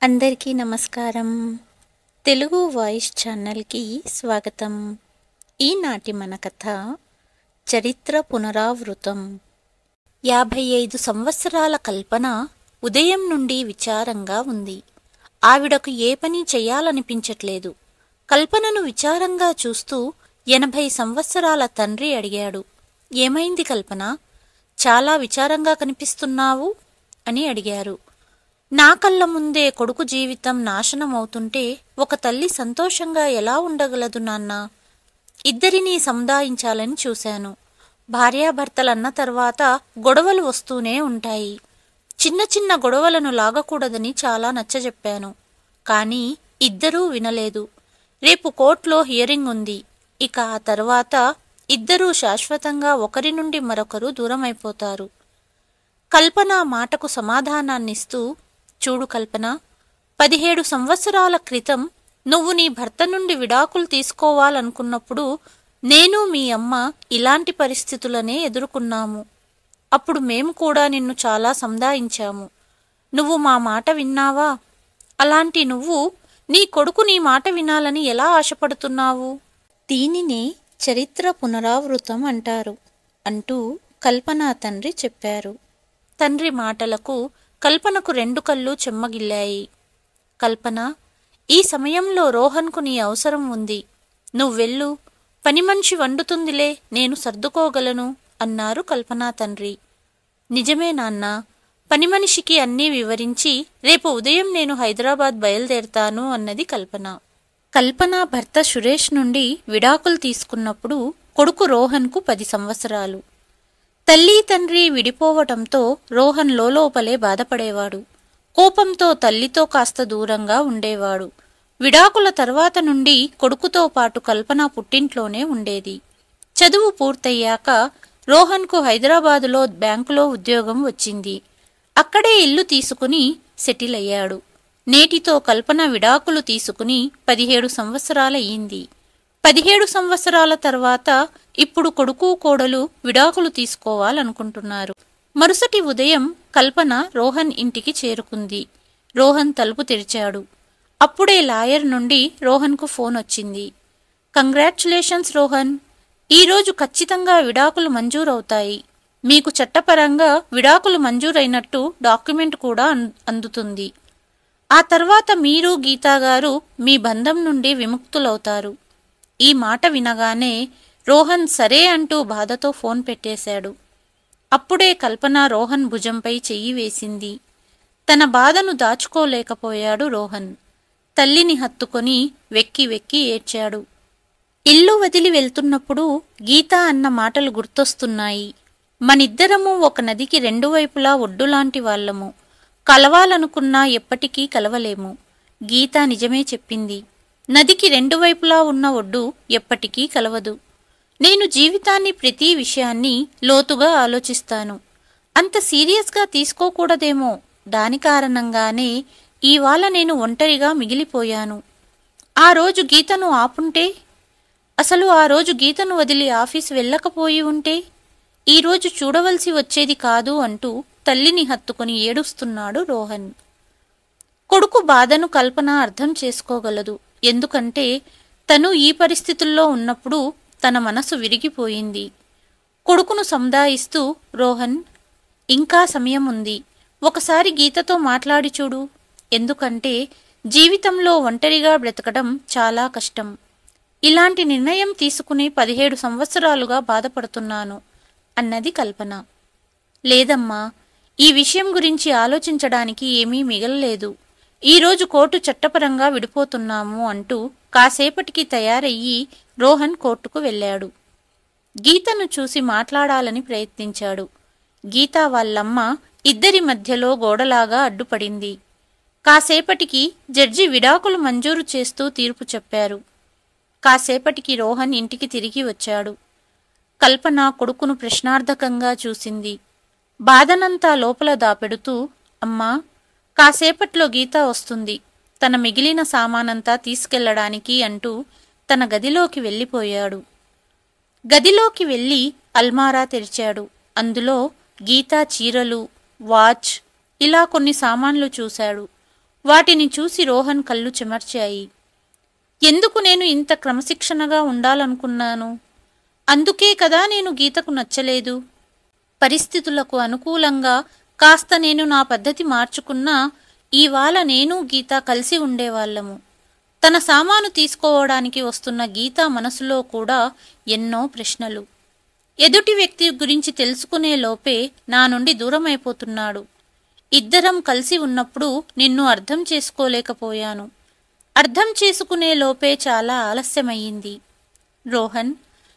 అందరికీ నమస్కారం. తెలుగు వాయిస్ ఛానల్కి స్వాగతం. ఈనాటి మన కథ చరిత్ర పునరావృతం. 55 సంవత్సరాల కల్పన ఉదయం నుండి విచారంగా ఉంది. ఆవిడకు ఏ పని చెయ్యాలనిపించట్లేదు. కల్పనను విచారంగా చూస్తూ 80 సంవత్సరాల తండ్రి అడిగాడు, ఏమైంది కల్పన? చాలా విచారంగా కనిపిస్తున్నావు అని అడిగారు. నా కళ్ళ ముందే కొడుకు జీవితం నాశనమవుతుంటే ఒక తల్లి సంతోషంగా ఎలా ఉండగలదు నాన్నా? ఇద్దరినీ సముదాయించాలని చూశాను. భార్యాభర్తలన్న తర్వాత గొడవలు వస్తూనే ఉంటాయి. చిన్న చిన్న గొడవలను లాగకూడదని చాలా నచ్చజెప్పాను. కానీ ఇద్దరూ వినలేదు. రేపు కోర్టులో హియరింగ్ ఉంది. ఇక ఆ తర్వాత ఇద్దరూ శాశ్వతంగా ఒకరి నుండి మరొకరు దూరమైపోతారు. కల్పన మాటకు సమాధానాన్నిస్తూ, చూడు కల్పన, 17 సంవత్సరాల క్రితం నువ్వు నీ భర్త నుండి విడాకులు తీసుకోవాలనుకున్నప్పుడు నేను మీ అమ్మ ఇలాంటి పరిస్థితులనే ఎదుర్కొన్నాము. అప్పుడు మేము కూడా నిన్ను చాలా సందాయించాము. నువ్వు మా మాట విన్నావా? అలాంటి నువ్వు నీ కొడుకు నీ మాట వినాలని ఎలా ఆశపడుతున్నావు? దీనినే చరిత్ర పునరావృతం అంటారు అంటూ కల్పన తండ్రి చెప్పారు. తండ్రి మాటలకు కల్పనకు 2 కళ్ళు చెమ్మగిల్లాయి. కల్పన, ఈ సమయంలో రోహన్కు నీ అవసరం ఉంది. నువ్వెళ్ళు, పని మనిషి వండుతుందిలే, నేను సర్దుకోగలను అన్నారు కల్పన తండ్రి. నిజమే నాన్న, పని మనిషికి అన్నీ వివరించి రేపు ఉదయం నేను హైదరాబాద్ బయలుదేరతాను అన్నది కల్పన. కల్పన భర్త సురేష్ నుండి విడాకులు తీసుకున్నప్పుడు కొడుకు రోహన్కు 10 సంవత్సరాలు. తల్లి తండ్రి విడిపోవటంతో రోహన్ లోపలే బాధపడేవాడు. కోపంతో తల్లితో కాస్త దూరంగా ఉండేవాడు. విడాకుల తర్వాత నుండి కొడుకుతో పాటు కల్పన పుట్టింట్లోనే ఉండేది. చదువు పూర్తయ్యాక రోహన్కు హైదరాబాదులో బ్యాంకులో ఉద్యోగం వచ్చింది. అక్కడే ఇల్లు తీసుకుని సెటిల్ అయ్యాడు. నేటితో కల్పన విడాకులు తీసుకుని 17 సంవత్సరాలయ్యింది. 17 సంవత్సరాల తర్వాత ఇప్పుడు కొడుకు కోడలు విడాకులు తీసుకోవాలనుకుంటున్నారు. మరుసటి ఉదయం కల్పన రోహన్ ఇంటికి చేరుకుంది. రోహన్ తలుపు తెరిచాడు. అప్పుడే లాయర్ నుండి రోహన్కు ఫోన్ వచ్చింది. కంగ్రాచ్యులేషన్స్ రోహన్, ఈరోజు ఖచ్చితంగా విడాకులు మంజూరవుతాయి. మీకు చట్టపరంగా విడాకులు మంజూరైనట్టు డాక్యుమెంట్ కూడా అందుతుంది. ఆ తర్వాత మీరు గీతాగారు మీ బంధం నుండి విముక్తులవుతారు. ఈ మాట వినగానే రోహన్ సరే అంటూ బాధతో ఫోన్ పెట్టేశాడు. అప్పుడే కల్పన రోహన్ భుజంపై చెయ్యి వేసింది. తన బాధను దాచుకోలేకపోయాడు రోహన్. తల్లిని హత్తుకొని వెక్కి వెక్కి ఏడ్చాడు. ఇల్లు వదిలి వెళ్తున్నప్పుడు గీత అన్న మాటలు గుర్తొస్తున్నాయి. మనిద్దరము ఒక నదికి 2 వైపులా ఒడ్డులాంటి వాళ్లము. కలవాలనుకున్నా ఎప్పటికీ కలవలేము. గీత నిజమే చెప్పింది. నదికి 2 వైపులా ఉన్న ఒడ్డు ఎప్పటికీ కలవదు. నేను జీవితాన్ని ప్రతి విషయాన్ని లోతుగా ఆలోచిస్తాను. అంత సీరియస్గా తీసుకోకూడదేమో. దాని కారణంగానే ఇవాళ నేను ఒంటరిగా మిగిలిపోయాను. ఆ రోజు గీతను ఆపుంటే, అసలు ఆ రోజు గీతను వదిలి ఆఫీస్ వెళ్ళకపోయి ఉంటే ఈరోజు చూడవలసి వచ్చేది కాదు అంటూ తల్లిని హత్తుకుని ఏడుస్తున్నాడు రోహన్. కొడుకు బాధను కల్పన అర్థం చేసుకోగలదు. ఎందుకంటే తను ఈ పరిస్థితుల్లో ఉన్నప్పుడు తన మనసు విరిగిపోయింది. కొడుకును సందాయిస్తూ, రోహన్, ఇంకా సమయం ఉంది. ఒకసారి గీతతో మాట్లాడి చూడు. ఎందుకంటే జీవితంలో ఒంటరిగా బ్రతకడం చాలా కష్టం. ఇలాంటి నిర్ణయం తీసుకుని 17 సంవత్సరాలుగా బాధపడుతున్నాను అన్నది కల్పన. లేదమ్మా, ఈ విషయం గురించి ఆలోచించడానికి ఏమీ మిగలలేదు. ఈరోజు కోర్టు చట్టపరంగా విడిపోతున్నాము అంటూ కాసేపటికి తయారయ్యి రోహన్ కోర్టుకు వెళ్ళాడు. గీతను చూసి మాట్లాడాలని ప్రయత్నించాడు. గీత వాళ్ళమ్మ ఇద్దరి మధ్యలో గోడలాగా అడ్డుపడింది. కాసేపటికి జడ్జి విడాకులు మంజూరు చేస్తూ తీర్పు చెప్పారు. కాసేపటికి రోహన్ ఇంటికి తిరిగి వచ్చాడు. కల్పన కొడుకును ప్రశ్నార్థకంగా చూసింది. బాధనంతా లోపల దాపెడుతూ, అమ్మా, కాసేపట్లో గీత వస్తుంది. తన మిగిలిన సామానంతా తీసుకెళ్లడానికి అంటూ తన గదిలోకి వెళ్ళిపోయాడు. గదిలోకి వెళ్ళి అల్మారా తెరిచాడు. అందులో గీతా చీరలు, వాచ్, ఇలా కొన్ని సామాన్లు చూశాడు. వాటిని చూసి రోహన్ కళ్ళు చెమర్చాయి. ఎందుకు నేను ఇంత క్రమశిక్షణగా ఉండాలనుకున్నాను? అందుకే కదా నేను గీతకు నచ్చలేదు. పరిస్థితులకు అనుకూలంగా కాస్త నేను నా పద్ధతి మార్చుకున్నా ఇవాళ నేను గీత కలిసి ఉండేవాళ్ళము. తన సామాను తీసుకోవడానికి వస్తున్న గీత మనసులో కూడా ఎన్నో ప్రశ్నలు. ఎదుటి వ్యక్తి గురించి తెలుసుకునే లోపే నా నుండి దూరమైపోతున్నాడు. ఇద్దరం కలిసి ఉన్నప్పుడు నిన్ను అర్థం చేసుకోలేకపోయాను. అర్థం చేసుకునే లోపే చాలా ఆలస్యమయ్యింది. రోహన్,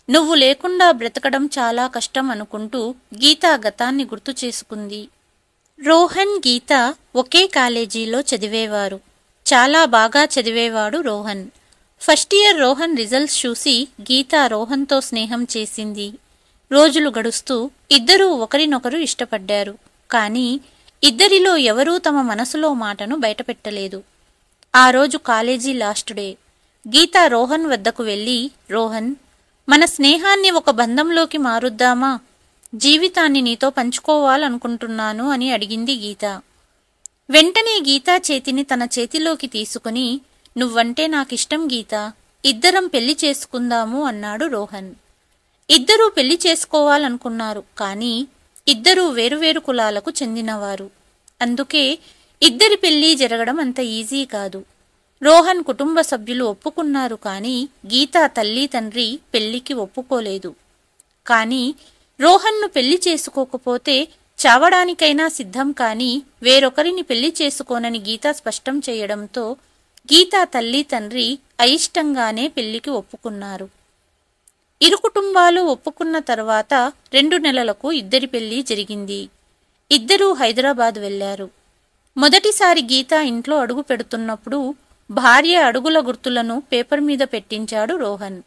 నువ్వు లేకుండా బ్రతకడం చాలా కష్టం అనుకుంటూ గీత గతాన్ని గుర్తు చేసుకుంది. రోహన్, గీత ఒకే కాలేజీలో చదివేవారు. చాలా బాగా చదివేవాడు Rohan. First year Rohan results చూసి గీత రోహన్తో స్నేహం చేసింది. రోజులు గడుస్తూ ఇద్దరూ ఒకరినొకరు ఇష్టపడ్డారు. కానీ ఇద్దరిలో ఎవరూ తమ మనసులో మాటను బయటపెట్టలేదు. ఆ రోజు కాలేజీ లాస్ట్ డే. గీత రోహన్ వద్దకు వెళ్ళి, రోహన్, మన స్నేహాన్ని ఒక బంధంలోకి మారుద్దామా? జీవితాన్ని నీతో పంచుకోవాలనుకుంటున్నాను అని అడిగింది గీత. వెంటనే గీత చేతిని తన చేతిలోకి తీసుకుని, నువ్వంటే నాకిష్టం గీత, ఇద్దరం పెళ్లి చేసుకుందాము అన్నాడు రోహన్. ఇద్దరూ పెళ్లి చేసుకోవాలనుకున్నారు. కానీ ఇద్దరూ వేరువేరు కులాలకు చెందినవారు. అందుకే ఇద్దరి పెళ్లి జరగడం అంత ఈజీ కాదు. రోహన్ కుటుంబ సభ్యులు ఒప్పుకున్నారు. కానీ గీత తల్లి తండ్రి పెళ్లికి ఒప్పుకోలేదు. కానీ రోహన్ను పెళ్లి చేసుకోకపోతే చావడానికైనా సిద్ధం, కానీ వేరొకరిని పెళ్లి చేసుకోనని గీత స్పష్టం చేయడంతో గీత తల్లి తండ్రి అయిష్టంగానే పెళ్లికి ఒప్పుకున్నారు. ఇరు కుటుంబాలు ఒప్పుకున్న తర్వాత 2 నెలలకు ఇద్దరి పెళ్లి జరిగింది. ఇద్దరూ హైదరాబాద్ వెళ్లారు. మొదటిసారి గీత ఇంట్లో అడుగు పెడుతున్నప్పుడు భార్య అడుగుల గుర్తులను పేపర్ మీద పెట్టించాడు రోహన్.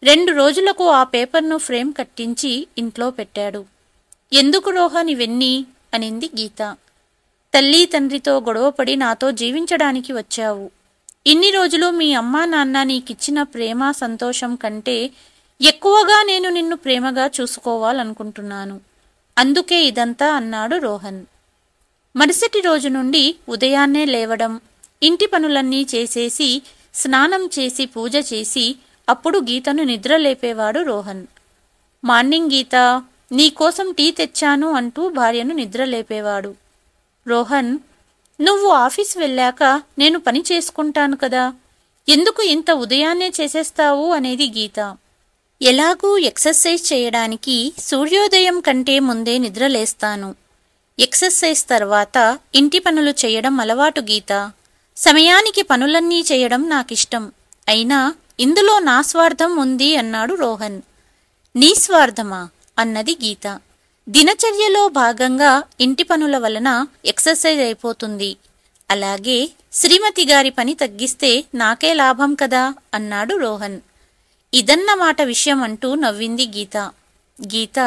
2 రోజులకు ఆ పేపర్ను ఫ్రేమ్ కట్టించి ఇంట్లో పెట్టాడు. ఎందుకు రోహన్ ఇవన్నీ అనింది గీత. తల్లి తండ్రితో గొడవపడి నాతో జీవించడానికి వచ్చావు. ఇన్ని రోజులు మీ అమ్మా నాన్న నీకిచ్చిన ప్రేమ సంతోషం కంటే ఎక్కువగా నేను నిన్ను ప్రేమగా చూసుకోవాలనుకుంటున్నాను. అందుకే ఇదంతా అన్నాడు రోహన్. మరుసటి రోజు నుండి ఉదయాన్నే లేవడం, ఇంటి పనులన్నీ చేసేసి స్నానం చేసి పూజ చేసి అప్పుడు గీతను నిద్రలేపేవాడు రోహన్. మార్నింగ్ గీత, నీకోసం టీ తెచ్చాను అంటూ భార్యను నిద్రలేపేవాడు. రోహన్, నువ్వు ఆఫీస్ వెళ్ళాక నేను పని చేసుకుంటాను కదా, ఎందుకు ఇంత ఉదయాన్నే చేసేస్తావు అనేది గీత. ఎలాగూ ఎక్సర్సైజ్ చేయడానికి సూర్యోదయం కంటే ముందే నిద్రలేస్తాను. ఎక్సర్సైజ్ తర్వాత ఇంటి పనులు చేయడం అలవాటు గీత. సమయానికి పనులన్నీ చేయడం నాకిష్టం. అయినా ఇందులో నా స్వార్థం ఉంది అన్నాడు రోహన్. నీ స్వార్థమా అన్నది గీత. దినచర్యలో భాగంగా ఇంటి పనుల వలన ఎక్సర్సైజ్ అయిపోతుంది. అలాగే శ్రీమతి గారి పని తగ్గిస్తే నాకే లాభం కదా అన్నాడు రోహన్. ఇదన్నమాట విషయం అంటూ నవ్వింది గీత. గీత,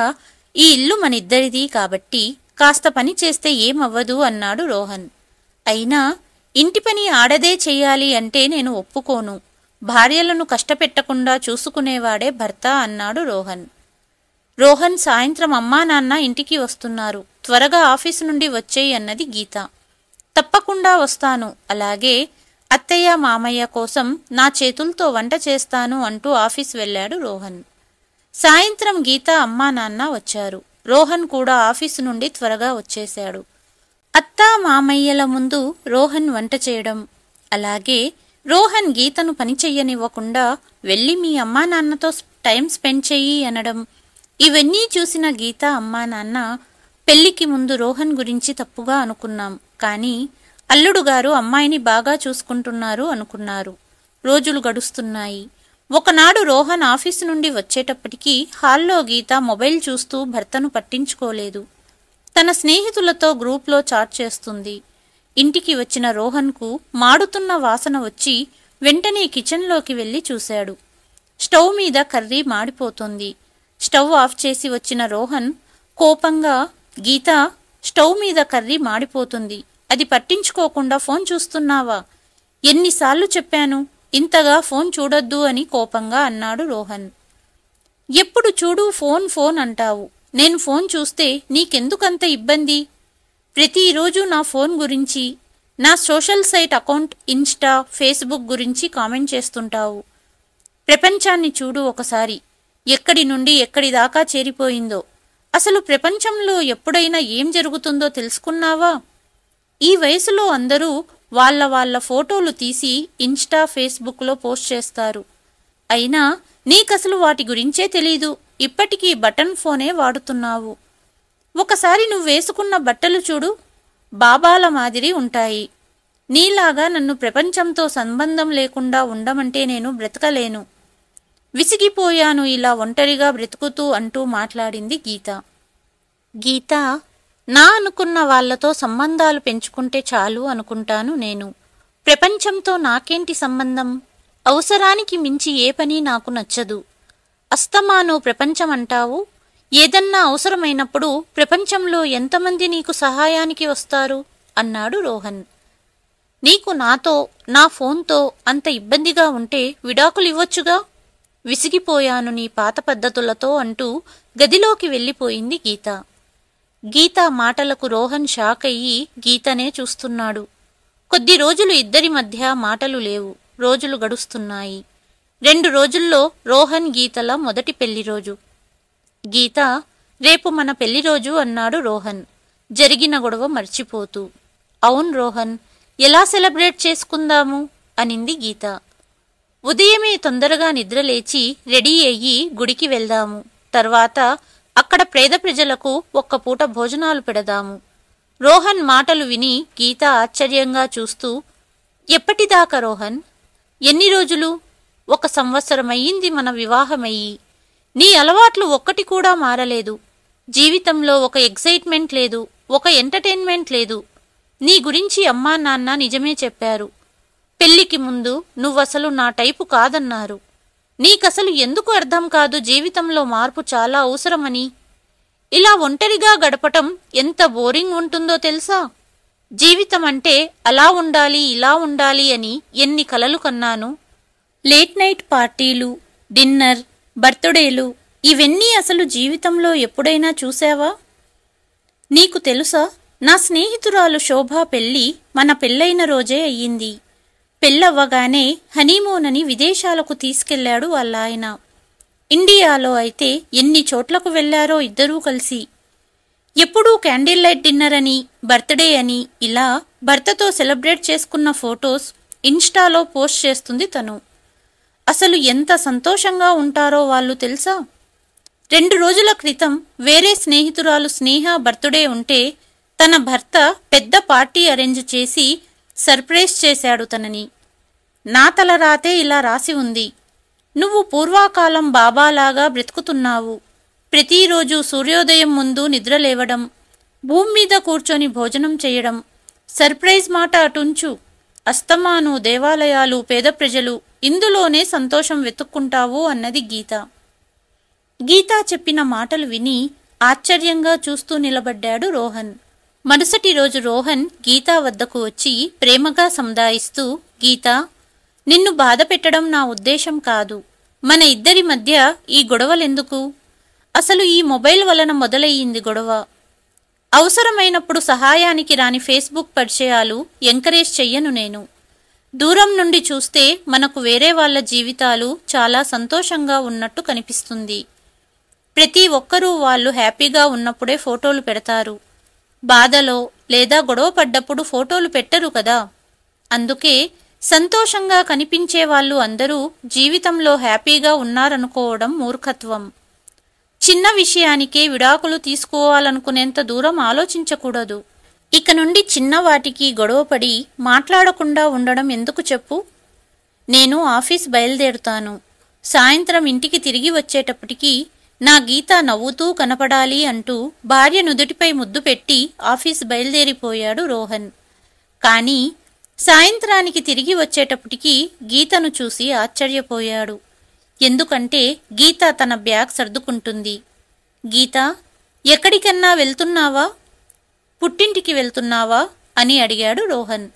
ఈ ఇల్లు మనిద్దరిది కాబట్టి కాస్త పని చేస్తే ఏమవ్వదు అన్నాడు రోహన్. అయినా ఇంటి పని ఆడదే చెయ్యాలి అంటే నేను ఒప్పుకోను. భార్యలను కష్టపెట్టకుండా చూసుకునేవాడే భర్త అన్నాడు రోహన్. రోహన్, సాయంత్రం అమ్మా నాన్న ఇంటికి వస్తున్నారు, త్వరగా ఆఫీసు నుండి వచ్చేయి అన్నది గీత. తప్పకుండా వస్తాను. అలాగే అత్తయ్య మామయ్య కోసం నా చేతులతో వంట చేస్తాను అంటూ ఆఫీస్ వెళ్ళాడు రోహన్. సాయంత్రం గీత అమ్మా నాన్న వచ్చారు. రోహన్ కూడా ఆఫీసు నుండి త్వరగా వచ్చేశాడు. అత్తా మామయ్యల ముందు రోహన్ వంట చేయడం, అలాగే రోహన్ గీతను పని చెయ్యనివ్వకుండా వెళ్ళి మీ అమ్మా నాన్నతో టైం స్పెండ్ చెయ్యి అనడం, ఇవన్నీ చూసిన గీత అమ్మా నాన్న పెళ్లికి ముందు రోహన్ గురించి తప్పుగా అనుకున్నాం, కానీ అల్లుడు గారు అమ్మాయిని బాగా చూసుకుంటున్నారు అనుకున్నారు. రోజులు గడుస్తున్నాయి. ఒకనాడు రోహన్ ఆఫీసు నుండి వచ్చేటప్పటికి హాల్లో గీత మొబైల్ చూస్తూ భర్తను పట్టించుకోలేదు. తన స్నేహితులతో గ్రూప్లో చాట్ చేస్తుంది. ఇంటికి వచ్చిన రోహన్కు మాడుతున్న వాసన వచ్చి వెంటనే కిచెన్లోకి వెళ్లి చూశాడు. స్టవ్ మీద కర్రీ మాడిపోతుంది. స్టవ్ ఆఫ్ చేసి వచ్చిన రోహన్ కోపంగా, గీత, స్టవ్ మీద కర్రీ మాడిపోతుంది, అది పట్టించుకోకుండా ఫోన్ చూస్తున్నావా? ఎన్నిసార్లు చెప్పాను ఇంతగా ఫోన్ చూడొద్దు అని కోపంగా అన్నాడు రోహన్. ఎప్పుడు చూడు ఫోన్ ఫోన్ అంటావు. నేను ఫోన్ చూస్తే నీకెందుకంత ఇబ్బంది? ప్రతిరోజు నా ఫోన్ గురించి నా social site account Insta, Facebook గురించి కామెంట్ చేస్తుంటావు. ప్రపంచాన్ని చూడు ఒకసారి, ఎక్కడి నుండి ఎక్కడి దాకా చేరిపోయిందో. అసలు ప్రపంచంలో ఎప్పుడైనా ఏం జరుగుతుందో తెలుసుకున్నావా? ఈ వయసులో అందరూ వాళ్ళ ఫోటోలు తీసి ఇన్స్టా, ఫేస్బుక్లో పోస్ట్ చేస్తారు. అయినా నీకసలు వాటి గురించే తెలీదు. ఇప్పటికీ బటన్ ఫోనే వాడుతున్నావు. ఒకసారి నువ్వు వేసుకున్న బట్టలు చూడు, బాబాల మాదిరి ఉంటాయి. నీలాగా నన్ను ప్రపంచంతో సంబంధం లేకుండా ఉండమంటే నేను బ్రతకలేను. విసిగిపోయాను ఇలా ఒంటరిగా బ్రతుకుతూ అంటూ మాట్లాడింది గీత. గీత, నా అనుకున్న వాళ్లతో సంబంధాలు పెంచుకుంటే చాలు అనుకుంటాను నేను. ప్రపంచంతో నాకేంటి సంబంధం? అవసరానికి మించి ఏ పని నాకు నచ్చదు. అస్తమాను ప్రపంచం అంటావు. ఏదన్నా అవసరమైనప్పుడు ప్రపంచంలో ఎంతమంది నీకు సహాయానికి వస్తారు అన్నాడు రోహన్. నీకు నాతో, నా ఫోన్తో అంత ఇబ్బందిగా ఉంటే విడాకులు ఇవ్వొచ్చుగా. విసిగిపోయాను నీ పాత పద్ధతులతో అంటూ గదిలోకి వెళ్ళిపోయింది గీత. గీత మాటలకు రోహన్ షాక్ అయ్యి గీతనే చూస్తున్నాడు. కొద్ది రోజులు ఇద్దరి మధ్య మాటలు లేవు. రోజులు గడుస్తున్నాయి. 2 రోజుల్లో రోహన్ గీతల మొదటి పెళ్లిరోజు. గీత, రేపు మన పెళ్లిరోజు అన్నాడు రోహన్ జరిగిన గొడవ మర్చిపోతూ. అవును రోహన్, ఎలా సెలబ్రేట్ చేసుకుందాము అనింది గీత. ఉదయమే తొందరగా నిద్రలేచి రెడీ అయ్యి గుడికి వెళ్దాము. తర్వాత అక్కడ పేద ప్రజలకు ఒక్క పూట భోజనాలు పెడదాము. రోహన్ మాటలు విని గీత ఆశ్చర్యంగా చూస్తూ, ఎప్పటిదాకా రోహన్? ఎన్ని రోజులు? 1 సంవత్సరమయ్యింది మన వివాహమయ్యి. నీ అలవాట్లు ఒక్కటి కూడా మారలేదు. జీవితంలో ఒక ఎక్సైట్మెంట్ లేదు, ఒక ఎంటర్టైన్మెంట్ లేదు. నీ గురించి అమ్మా నాన్న నిజమే చెప్పారు. పెళ్లికి ముందు నువ్వసలు నా టైపు కాదన్నారు. నీకసలు ఎందుకు అర్థం కాదు జీవితంలో మార్పు చాలా అవసరమని? ఇలా ఒంటరిగా గడపటం ఎంత బోరింగ్ ఉంటుందో తెలుసా? జీవితం అంటే అలా ఉండాలి, ఇలా ఉండాలి అని ఎన్ని కలలు కన్నాను. లేట్ నైట్ పార్టీలు, డిన్నర్, బర్త్డేలు, ఇవన్నీ అసలు జీవితంలో ఎప్పుడైనా చూసావా? నీకు తెలుసా, నా స్నేహితురాలు శోభ పెళ్లి మన పెళ్లైన రోజే అయ్యింది. పెళ్ళవ్వగానే హనీమూన్ అని విదేశాలకు తీసుకెళ్లాడు వాళ్ళ ఆయన. ఇండియాలో అయితే ఎన్ని చోట్లకు వెళ్లారో ఇద్దరూ కలిసి. ఎప్పుడూ క్యాండిల్ లైట్ డిన్నర్ అని, బర్త్డే అని ఇలా భర్తతో సెలబ్రేట్ చేసుకున్న ఫొటోస్ ఇన్స్టాలో పోస్ట్ చేస్తుంది తను. అసలు ఎంత సంతోషంగా ఉంటారో వాళ్ళు తెలుసా? 2 రోజుల క్రితం వేరే స్నేహితురాలు స్నేహ బర్త్డే ఉంటే తన భర్త పెద్ద పార్టీ అరేంజ్ చేసి సర్ప్రైజ్ చేశాడు తనని. నా తలరాతే ఇలా రాసి ఉంది. నువ్వు పూర్వకాలం బాబాలాగా బ్రతుకుతున్నావు. ప్రతిరోజు సూర్యోదయం ముందు నిద్రలేవడం, భూమి మీద కూర్చొని భోజనం చేయడం, సర్ప్రైజ్ మాట అటుంచు, అస్తమాను దేవాలయాలు, పేద ప్రజలు, ఇందులోనే సంతోషం వెతుక్కుంటావు అన్నది గీత. గీత చెప్పిన మాటలు విని ఆశ్చర్యంగా చూస్తూ నిలబడ్డాడు రోహన్. మరుసటి రోజు రోహన్ గీత వద్దకు వచ్చి ప్రేమగా సంధాయిస్తూ, గీత, నిన్ను బాధ పెట్టడం నా ఉద్దేశం కాదు. మన ఇద్దరి మధ్య ఈ గొడవలెందుకు? అసలు ఈ మొబైల్ వలన మొదలయ్యింది గొడవ. అవసరమైనప్పుడు సహాయానికి రాని ఫేస్బుక్ పరిచయాలు ఎంకరేజ్ చెయ్యను నేను. దూరం నుండి చూస్తే మనకు వేరే వాళ్ళ జీవితాలు చాలా సంతోషంగా ఉన్నట్టు కనిపిస్తుంది. ప్రతి ఒక్కరూ వాళ్ళు హ్యాపీగా ఉన్నప్పుడే ఫోటోలు పెడతారు. బాధలో లేదా గొడవ పడ్డప్పుడు ఫోటోలు పెట్టరు కదా. అందుకే సంతోషంగా కనిపించే వాళ్ళు అందరూ జీవితంలో హ్యాపీగా ఉన్నారనుకోవడం మూర్ఖత్వం. చిన్న విషయానికే విడాకులు తీసుకోవాలనుకునేంత దూరం ఆలోచించకూడదు. ఇక నుండి చిన్నవాటికి గొడవపడి మాట్లాడకుండా ఉండడం ఎందుకు చెప్పు? నేను ఆఫీస్ బయలుదేరుతాను. సాయంత్రం ఇంటికి తిరిగి వచ్చేటప్పటికి నా గీత నవ్వుతూ కనపడాలి అంటూ భార్య నుదుటిపై ముద్దు పెట్టి ఆఫీస్ బయలుదేరిపోయాడు రోహన్. కానీ సాయంత్రానికి తిరిగి వచ్చేటప్పటికి గీతను చూసి ఆశ్చర్యపోయాడు. ఎందుకంటే గీత తన బ్యాగ్ సర్దుకుంటుంది. గీత, ఎక్కడికన్నా వెళ్తున్నావా? పుట్టింటికి వెళ్తున్నావా అని అడిగాడు రోహన్.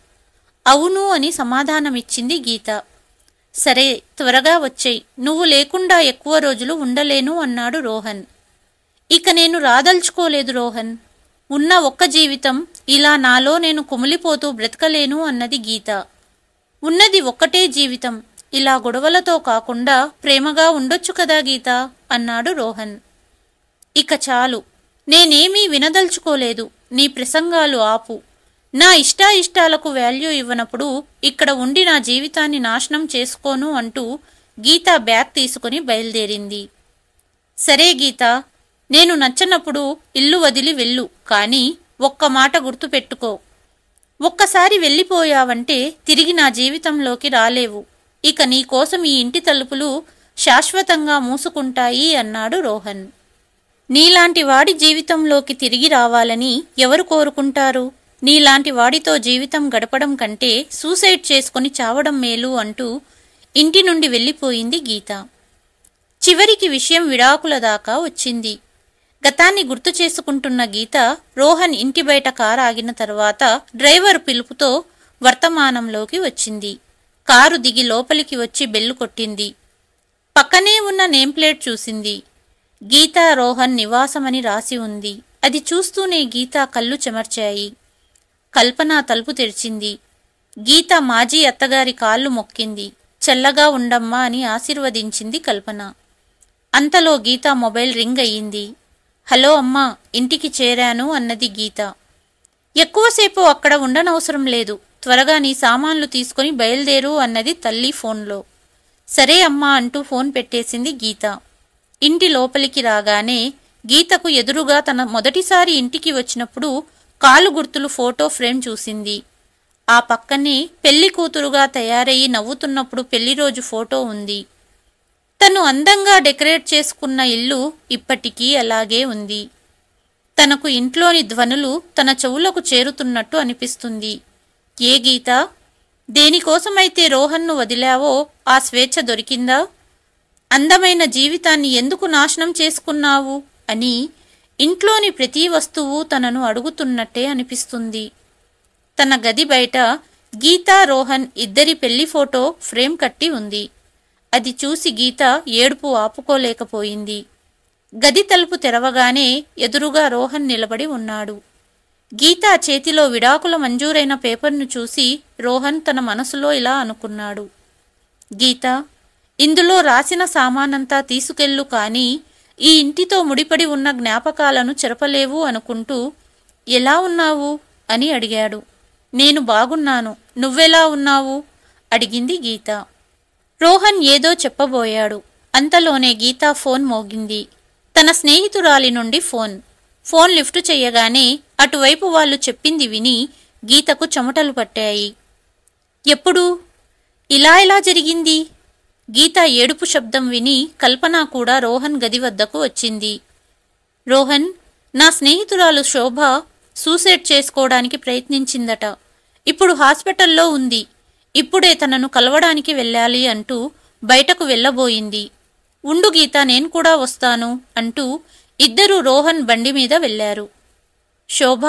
అవును అని సమాధానమిచ్చింది గీత. సరే, త్వరగా వచ్చేయ్, నువ్వు లేకుండా ఎక్కువ రోజులు ఉండలేను అన్నాడు రోహన్. ఇక నేను రాదలుచుకోలేదు రోహన్. ఉన్న ఒక్క జీవితం, ఇలా నాలో నేను కుమిలిపోతూ బ్రతకలేను అన్నది గీత. ఉన్నది ఒక్కటే జీవితం, ఇలా గొడవలతో కాకుండా ప్రేమగా ఉండొచ్చు కదా గీత అన్నాడు రోహన్. ఇక చాలు, నేనేమీ వినదలుచుకోలేదు. నీ ప్రసంగాలు ఆపు. నా ఇష్టాయిష్టాలకు వాల్యూ ఇవ్వనప్పుడు ఇక్కడ ఉండి నా జీవితాన్ని నాశనం చేసుకోను అంటూ గీత బ్యాగ్ తీసుకుని బయలుదేరింది. సరే గీత, నేను నచ్చనప్పుడు ఇల్లు వదిలి వెళ్ళు, కానీ ఒక్క మాట గుర్తుపెట్టుకో. ఒక్కసారి వెళ్ళిపోయావంటే తిరిగి నా జీవితంలోకి రాలేవు. ఇక నీకోసం ఈ ఇంటి తలుపులు శాశ్వతంగా మూసుకుంటాయి అన్నాడు రోహన్. నీలాంటి వాడి జీవితంలోకి తిరిగి రావాలని ఎవరు కోరుకుంటారు? నీలాంటి వాడితో జీవితం గడపడం కంటే సూసైడ్ చేసుకుని చావడం మేలు అంటూ ఇంటి నుండి వెళ్ళిపోయింది గీత. చివరికి విషయం విడాకుల దాకా వచ్చింది. గతాన్ని గుర్తు చేసుకుంటున్న గీత రోహన్ ఇంటి బయట కారు ఆగిన తర్వాత డ్రైవర్ పిలుపుతో వర్తమానంలోకి వచ్చింది. కారు దిగి లోపలికి వచ్చి బెల్లు కొట్టింది. పక్కనే ఉన్న నేమ్ ప్లేట్ చూసింది. గీతా రోహన్ నివాసమని రాసి ఉంది. అది చూస్తూనే గీత కళ్ళు చెమర్చాయి. కల్పన తలుపు తెరిచింది. గీత మాజీ అత్తగారి కాళ్ళు మొక్కింది. చల్లగా ఉండమ్మా అని ఆశీర్వదించింది కల్పన. అంతలో గీత మొబైల్ రింగ్ అయ్యింది. హలో అమ్మా, ఇంటికి చేరాను అన్నది గీత. ఎక్కువసేపు అక్కడ ఉండనవసరం లేదు, త్వరగా నీ సామాన్లు తీసుకుని బయలుదేరు అన్నది తల్లి ఫోన్లో. సరే అమ్మా అంటూ ఫోన్ పెట్టేసింది గీత. ఇంటి లోపలికి రాగానే గీతకు ఎదురుగా తన మొదటిసారి ఇంటికి వచ్చినప్పుడు కాలు గుర్తులు ఫోటో ఫ్రేమ్ చూసింది. ఆ పక్కనే పెళ్లి కూతురుగా తయారయ్యి నవ్వుతున్నప్పుడు పెళ్లిరోజు ఫోటో ఉంది. తను అందంగా డెకరేట్ చేసుకున్న ఇల్లు ఇప్పటికీ అలాగే ఉంది. తనకు ఇంట్లోని ధ్వనులు తన చెవులకు చేరుతున్నట్టు అనిపిస్తుంది. ఏ గీత, దేనికోసమైతే రోహన్ను వదిలావో ఆ స్వేచ్ఛ దొరికిందా? అందమైన జీవితాన్ని ఎందుకు నాశనం చేసుకున్నావు అని ఇంట్లోని ప్రతి వస్తువు తనను అడుగుతున్నట్టే అనిపిస్తుంది. తన గది బయట గీతా రోహన్ ఇద్దరి పెళ్లి ఫోటో ఫ్రేమ్ కట్టి ఉంది. అది చూసి గీత ఏడుపు ఆపుకోలేకపోయింది. గది తలుపు తెరవగానే ఎదురుగా రోహన్ నిలబడి ఉన్నాడు. గీత చేతిలో విడాకుల మంజూరైన పేపర్ను చూసి రోహన్ తన మనసులో ఇలా అనుకున్నాడు. గీత, ఇందులో రాసిన సామానంతా తీసుకెళ్ళు, కానీ ఈ ఇంటితో ముడిపడి ఉన్న జ్ఞాపకాలను చెరపలేవు అనుకుంటూ ఎలా ఉన్నావు అని అడిగాడు. నేను బాగున్నాను, నువ్వెలా ఉన్నావు అడిగింది గీత. రోహన్ ఏదో చెప్పబోయాడు. అంతలోనే గీత ఫోన్ మోగింది. తన స్నేహితురాలి నుండి ఫోన్ లిఫ్ట్ చెయ్యగానే అటువైపు వాళ్ళు చెప్పింది విని గీతకు చెమటలు పట్టాయి. ఎప్పుడు ఇలా జరిగింది? గీత ఏడుపు శబ్దం విని కల్పన కూడా రోహన్ గది వద్దకు వచ్చింది. రోహన్, నా స్నేహితురాలు శోభ సూసైడ్ చేసుకోవడానికి ప్రయత్నించిందట. ఇప్పుడు హాస్పిటల్లో ఉంది. ఇప్పుడే తనను కలవడానికి వెళ్ళాలి అంటూ బయటకు వెళ్ళబోయింది. ఉండు గీత, నేను కూడా వస్తాను అంటూ ఇద్దరూ రోహన్ బండి మీద వెళ్లారు. శోభ,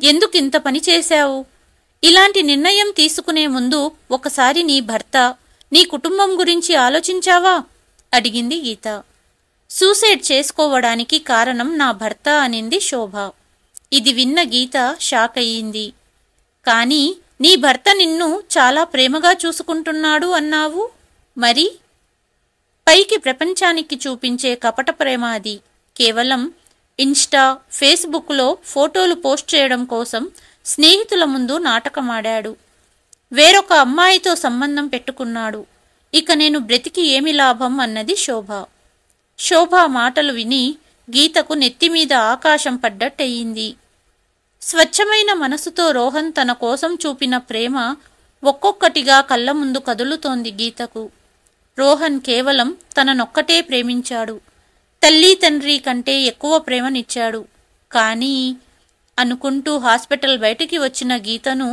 ఎందుకింత పని చేశావు? ఇలాంటి నిర్ణయం తీసుకునే ముందు ఒకసారి నీ భర్త, నీ కుటుంబం గురించి ఆలోచించావా అడిగింది గీత. సూసైడ్ చేసుకోవడానికి కారణం నా భర్త అనింది శోభ. ఇది విన్న గీత షాక్ అయ్యింది. కానీ నీ భర్త నిన్ను చాలా ప్రేమగా చూసుకుంటున్నాడు అన్నావు, మరి? పైకి ప్రపంచానికి చూపించే కపట ప్రేమ అది. కేవలం ఇన్స్టా, ఫేస్బుక్లో ఫోటోలు పోస్ట్ చేయడం కోసం స్నేహితుల ముందు నాటకమాడాడు. వేరొక అమ్మాయితో సంబంధం పెట్టుకున్నాడు. ఇక నేను బ్రతికి ఏమి లాభం అన్నది శోభ. శోభ మాటలు విని గీతకు నెత్తిమీద ఆకాశం పడ్డట్టయింది. స్వచ్ఛమైన మనసుతో రోహన్ తన కోసం చూపిన ప్రేమ ఒక్కొక్కటిగా కళ్ళ ముందు కదులుతోంది గీతకు. రోహన్ కేవలం తననొక్కటే ప్రేమించాడు. తల్లి తండ్రి కంటే ఎక్కువ ప్రేమనిచ్చాడు. కానీ అనుకుంటూ హాస్పిటల్ బయటికి వచ్చిన గీతను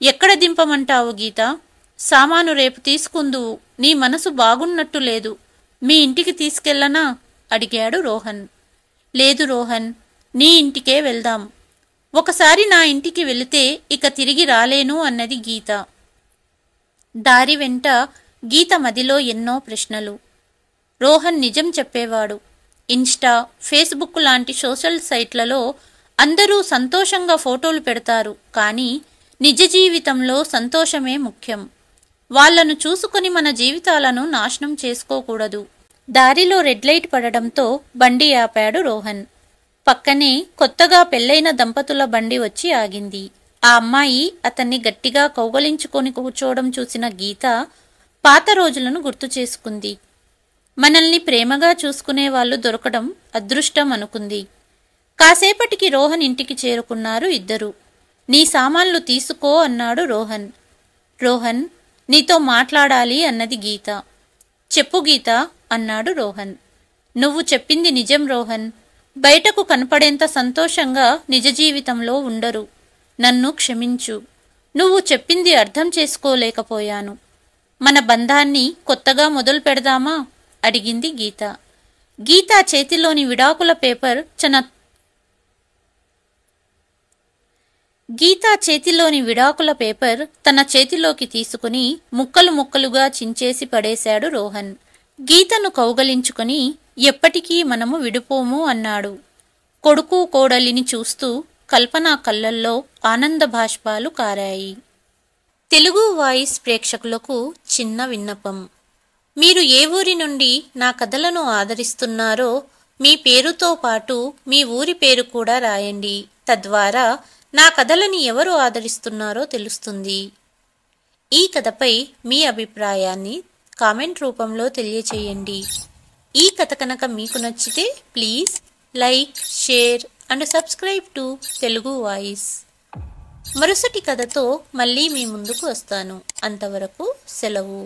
ఎక్కడ దింపమంటావు గీత? సామాను రేపు తీసుకుందువు. నీ మనసు బాగున్నట్టు లేదు. మీ ఇంటికి తీసుకెళ్ళనా అడిగాడు రోహన్. లేదు రోహన్, నీ ఇంటికే వెళ్దాం. ఒకసారి నా ఇంటికి వెళితే ఇక తిరిగి రాలేను అన్నది గీత. దారి వెంట గీత మదిలో ఎన్నో ప్రశ్నలు. రోహన్ నిజం చెప్పేవాడు. ఇన్స్టా, ఫేస్బుక్ లాంటి సోషల్ సైట్లలో అందరూ సంతోషంగా ఫోటోలు పెడతారు, కానీ నిజ జీవితంలో సంతోషమే ముఖ్యం. వాళ్లను చూసుకుని మన జీవితాలను నాశనం చేసుకోకూడదు. దారిలో రెడ్ లైట్ పడడంతో బండి ఆపాడు రోహన్. పక్కనే కొత్తగా పెళ్లైన దంపతుల బండి వచ్చి ఆగింది. ఆ అమ్మాయి అతన్ని గట్టిగా కౌగలించుకొని కూర్చోవడం చూసిన గీత పాత రోజులను గుర్తు చేసుకుంది. మనల్ని ప్రేమగా చూసుకునే వాళ్ళు దొరకడం అదృష్టం అనుకుంది. కాసేపటికి రోహన్ ఇంటికి చేరుకున్నారు ఇద్దరు. నీ సామాన్లు తీసుకో అన్నాడు రోహన్. రోహన్, నీతో మాట్లాడాలి అన్నది గీత. చెప్పు గీత అన్నాడు రోహన్. నువ్వు చెప్పింది నిజం రోహన్. బయటకు కనపడేంత సంతోషంగా నిజ జీవితంలో ఉండరు. నన్ను క్షమించు. నువ్వు చెప్పింది అర్థం చేసుకోలేకపోయాను. మన బంధాన్ని కొత్తగా మొదలు పెడదామా అడిగింది గీత. గీత చేతిలోని విడాకుల పేపర్ తన చేతిలోకి తీసుకుని ముక్కలు ముక్కలుగా చించేసి పడేశాడు రోహన్. గీతను కౌగలించుకుని ఎప్పటికీ మనము విడిపోము అన్నాడు. కొడుకు కోడలిని చూస్తూ కల్పన కళ్ళల్లో ఆనంద బాష్పాలు కారాయి. తెలుగు వాయిస్ ప్రేక్షకులకు చిన్న విన్నపం. మీరు ఏ ఊరి నుండి నా కథలను ఆదరిస్తున్నారో మీ పేరుతో పాటు మీ ఊరి పేరు కూడా రాయండి. తద్వారా నా కథలని ఎవరు ఆదరిస్తున్నారో తెలుస్తుంది. ఈ కథపై మీ అభిప్రాయాన్ని కామెంట్ రూపంలో తెలియచేయండి. ఈ కథ కనుక మీకు నచ్చితే please like, share and subscribe to Telugu voice. మరుసటి కథతో మళ్ళీ మీ ముందుకు వస్తాను. అంతవరకు సెలవు.